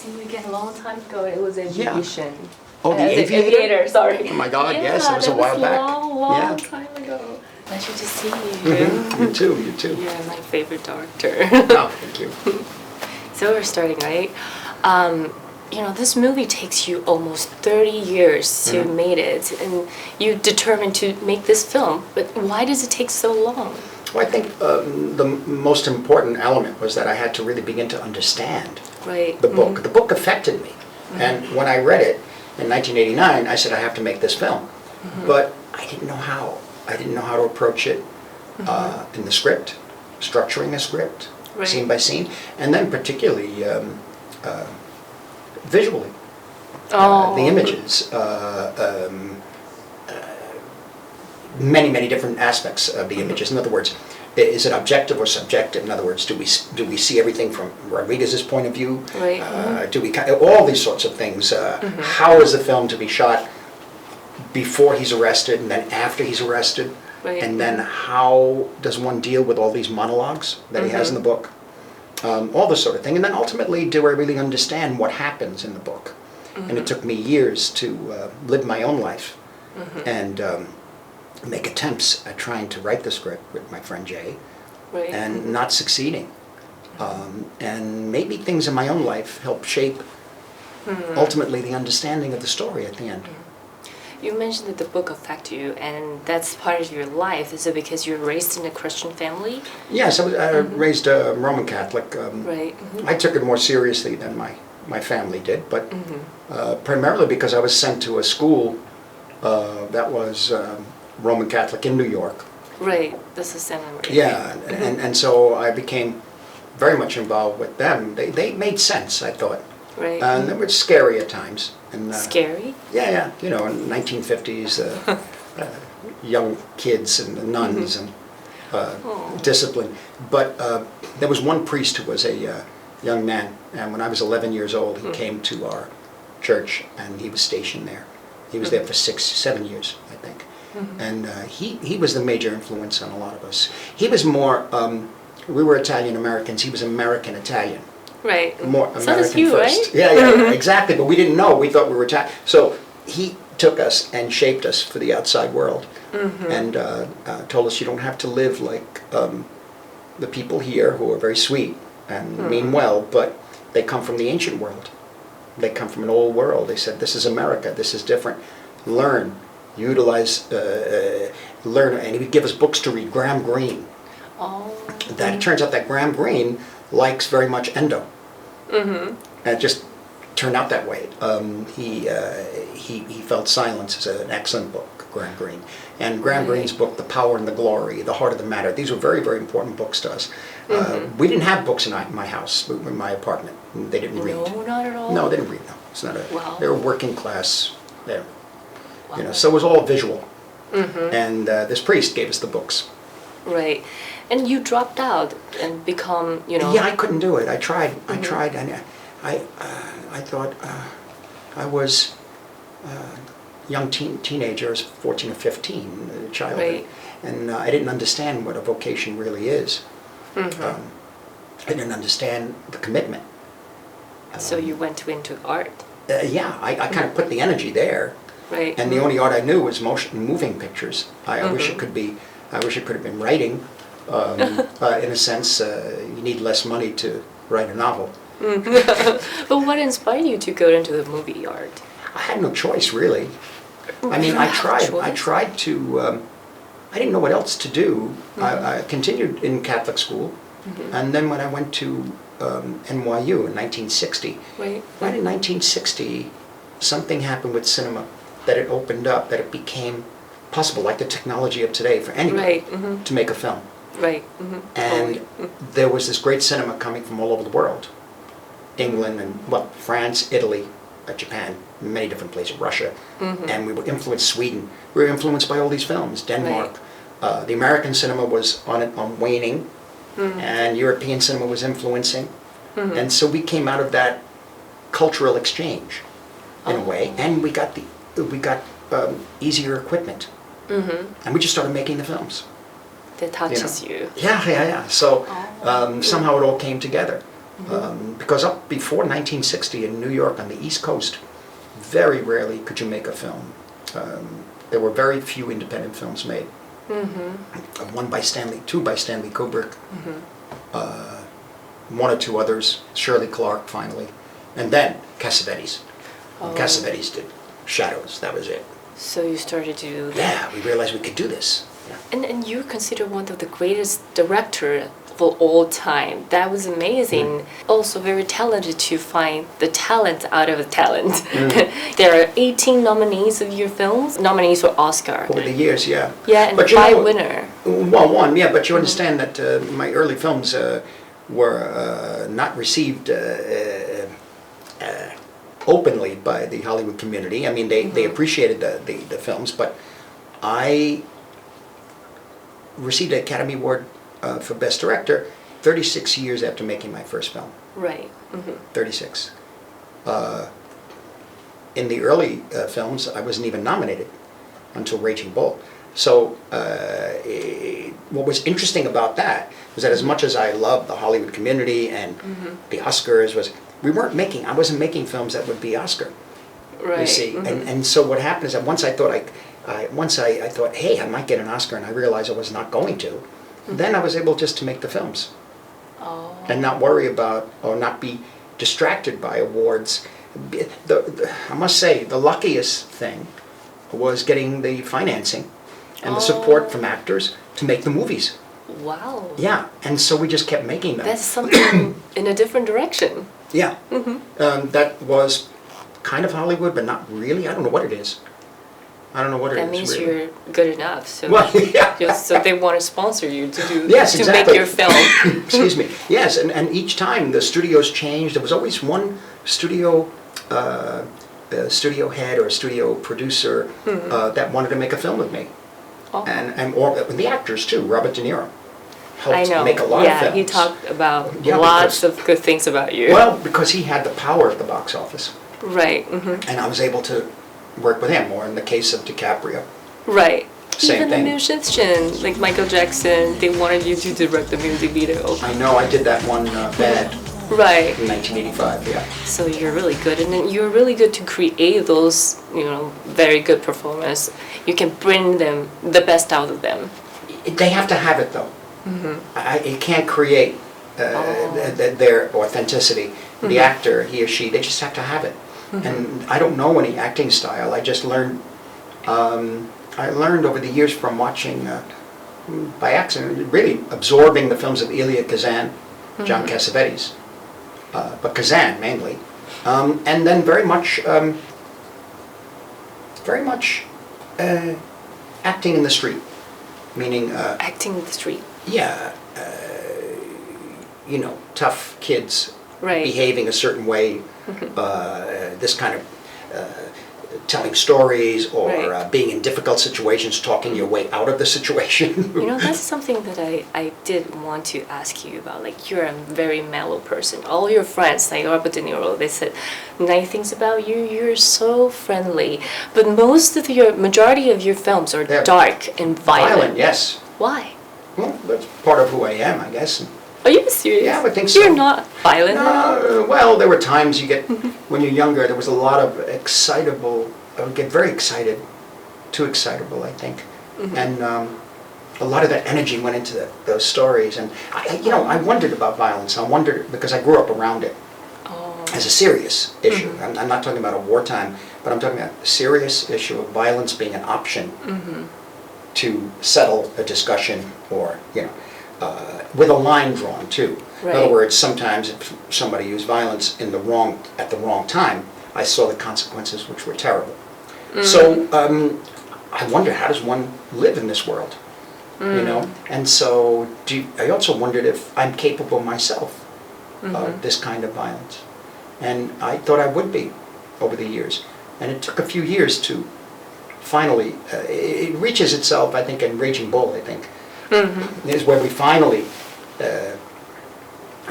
see you again a long time ago. It was Aviation. Oh, the Aviator? Sorry. Oh my God, yes, it was a while back. Long time ago. Pleasure to see you. You too. You're my favorite director. Oh, thank you. So we're starting, right? This movie takes you almost 30 years to make it, and you determined to make this film. But why does it take so long? Well, I think the most important element was that I had to really begin to understand the book. Mm-hmm. The book affected me. Mm-hmm. And when I read it in 1989, I said, I have to make this film. Mm-hmm. But I didn't know how. I didn't know how to approach it in the script, structuring a script, scene by scene, and then particularly visually. The images, many different aspects of the images. In other words, is it objective or subjective? In other words, do we see everything from Rodriguez's point of view? Right. Do we all these sorts of things? How is the film to be shot before he's arrested and then after he's arrested? Right. And then how does one deal with all these monologues that he has in the book? All this sort of thing. And then ultimately, do I really understand what happens in the book? And it took me years to live my own life and make attempts at trying to write the script with my friend Jay and not succeeding. And maybe things in my own life help shape ultimately the understanding of the story at the end. You mentioned that the book affected you, and that's part of your life. Is it because you were raised in a Christian family? Yes, I was raised Roman Catholic. I took it more seriously than my family did, but primarily because I was sent to a school that was Roman Catholic in New York. Right, this is San Maria. Yeah, and so I became very much involved with them. They made sense, I thought. Right. And they were scary at times. And, scary? Yeah. In 1950s, young kids and nuns and discipline. But there was one priest who was a young man, and when I was 11 years old, he came to our church, and he was stationed there. He was there for 7 years, I think. And he was the major influence on a lot of us. He was more, we were Italian Americans, he was American Italian. Right. More American so does you, first. Right? Yeah, exactly. But we didn't know. We thought we were Italian. So he took us and shaped us for the outside world, and told us you don't have to live like the people here who are very sweet and mean well, but they come from the ancient world. They come from an old world. They said, this is America. This is different. Learn, utilize, learn. And he would give us books to read. Graham Greene. Oh. That it turns out that Graham Greene likes very much Endo. And it just turned out that way. He felt Silence is an excellent book, Graham Greene. And Graham Greene's book, The Power and the Glory, The Heart of the Matter, these were very, very important books to us. We didn't have books in my house, in my apartment. They didn't read. No, not at all? No, they didn't read, no. It's not they were working class there. Wow. So it was all visual. And this priest gave us the books. Right. And you dropped out and become, Yeah, I couldn't do it. I tried. And I thought I was young teenager, I was 14 or 15, a child. Right. And I didn't understand what a vocation really is. I didn't understand the commitment. So you went into art? Yeah, I kind of put the energy there. Right. And the only art I knew was moving pictures. I wish it could be. I wish it could have been writing. In a sense, you need less money to write a novel. But what inspired you to go into the movie art? I had no choice, really. I mean, I tried to. I didn't know what else to do. I continued in Catholic school, and then when I went to NYU in 1960, right in 1960, something happened with cinema that it opened up, that it became possible, like the technology of today, for anyone to make a film. Right. And there was this great cinema coming from all over the world. England and, France, Italy, Japan, many different places, Russia. And we were influenced, Sweden. We were influenced by all these films, Denmark. Right. The American cinema was on waning, and European cinema was influencing. And so we came out of that cultural exchange, in a way, and we got easier equipment. And we just started making the films. That touches you. Yeah. So somehow it all came together. Because up before 1960 in New York on the East Coast, very rarely could you make a film. There were very few independent films made. Two by Stanley Kubrick, one or two others, Shirley Clark finally, and then Cassavetes. Cassavetes did Shadows, that was it. So you started to do that. Yeah, we realized we could do this. Yeah. And you're considered one of the greatest directors of all time. That was amazing. Also very talented to find the talent out of the talent. There are 18 nominees of your films, nominees for Oscar. Over the years, yeah. Yeah, and 5 winner. Well, one, yeah, but you understand that my early films were not received openly by the Hollywood community. I mean, they appreciated the films, but I received an Academy Award for Best Director 36 years after making my first film. Right. 36. In the early films, I wasn't even nominated until Raging Bull. So what was interesting about that was that as much as I loved the Hollywood community and the Oscars, I wasn't making films that would be Oscar. Right. You see, and so what happened is that once I thought, hey, I might get an Oscar, and I realized I was not going to, then I was able just to make the films. And not worry about or not be distracted by awards. I must say, the luckiest thing was getting the financing and the support from actors to make the movies. Wow. Yeah, and so we just kept making them. That's something in a different direction. Yeah. That was kind of Hollywood, but not really. I don't know what it is. That means really. You're good enough. So well, yeah. So they want to sponsor you to do exactly. make your film. Excuse me. Yes, and each time the studios changed. There was always one studio head or a studio producer that wanted to make a film with me, or the actors too. Robert De Niro helped make a lot of films. He talked about lots of good things about you. Well, because he had the power at the box office. Right. And I was able to work with him, or in the case of DiCaprio. Right. Same Even thing. the musician, like Michael Jackson, they wanted you to direct the music video. I know, I did that one, Bad. Right. In 1985, yeah. So you're really good, and then you're really good to create those, very good performance. You can bring them, the best out of them. They have to have it, though. You can't create their authenticity. The actor, he or she, they just have to have it. And I don't know any acting style. I just learned. I learned over the years from watching, by accident, really absorbing the films of Elia Kazan, John Cassavetes, but Kazan mainly, and then very much acting in the street, meaning acting in the street. Yeah, tough kids. Right. Behaving a certain way, this kind of telling stories or being in difficult situations, talking your way out of the situation. That's something that I did want to ask you about. Like, you're a very mellow person. All your friends, like Robert De Niro, they said nice things about you. You're so friendly. But majority of your films are dark and violent. Violent, yes. Why? Well, that's part of who I am, I guess. Are you serious? Yeah, I would think so. You're not violent? No, well, there were times you get, when you're younger, there was a lot of I would get very excited, too excitable, I think. And a lot of that energy went into those stories. And, I wondered about violence. I wondered, because I grew up around it as a serious issue. I'm not talking about a wartime, but I'm talking about a serious issue of violence being an option to settle a discussion or, with a line drawn too. Right. In other words, sometimes if somebody used violence at the wrong time, I saw the consequences, which were terrible. So I wonder, how does one live in this world? And so I also wondered if I'm capable myself of this kind of violence. And I thought I would be over the years. And it took a few years to finally, it reaches itself, I think, in Raging Bull, I think, is where we finally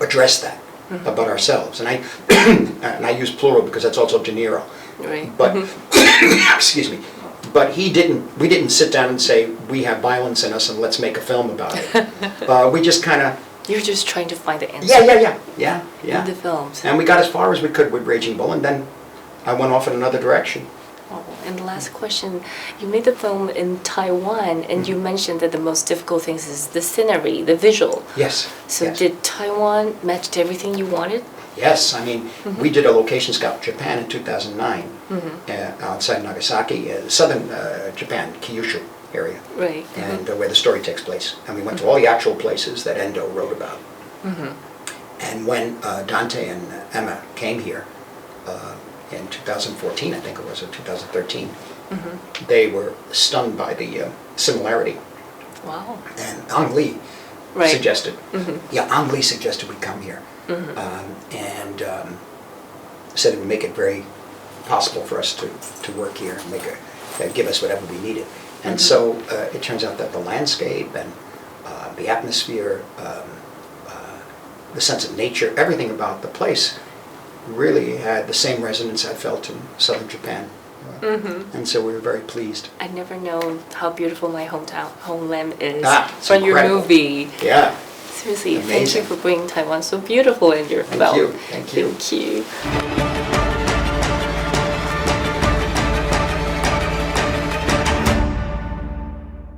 address that about ourselves. And I use plural because that's also De Niro. Right. But excuse me. But we didn't sit down and say, we have violence in us and let's make a film about it. We just kind of You're just trying to find the answer. Yeah. In the films. And we got as far as we could with Raging Bull, and then I went off in another direction. Oh, and the last question, you made the film in Taiwan, and you mentioned that the most difficult things is the scenery, the visual. Yes. So yes. did Taiwan match to everything you wanted? Yes, I mean, we did a location scout in Japan in 2009, outside Nagasaki, southern Japan, Kyushu area, Right. and where the story takes place. And we went to all the actual places that Endo wrote about. And when Dante and Emma came here in 2014, I think it was, or 2013, they were stunned by the similarity. Wow. And Ang Lee suggested, Ang Lee suggested we come here. And said it would make it very possible for us to work here, give us whatever we needed. And so it turns out that the landscape and the atmosphere, the sense of nature, everything about the place really had the same resonance I felt in southern Japan. And so we were very pleased. I never know how beautiful my homeland is from your movie. Yeah. Seriously, Amazing. thank you for bringing Taiwan so beautiful in your film. Thank you. Thank you.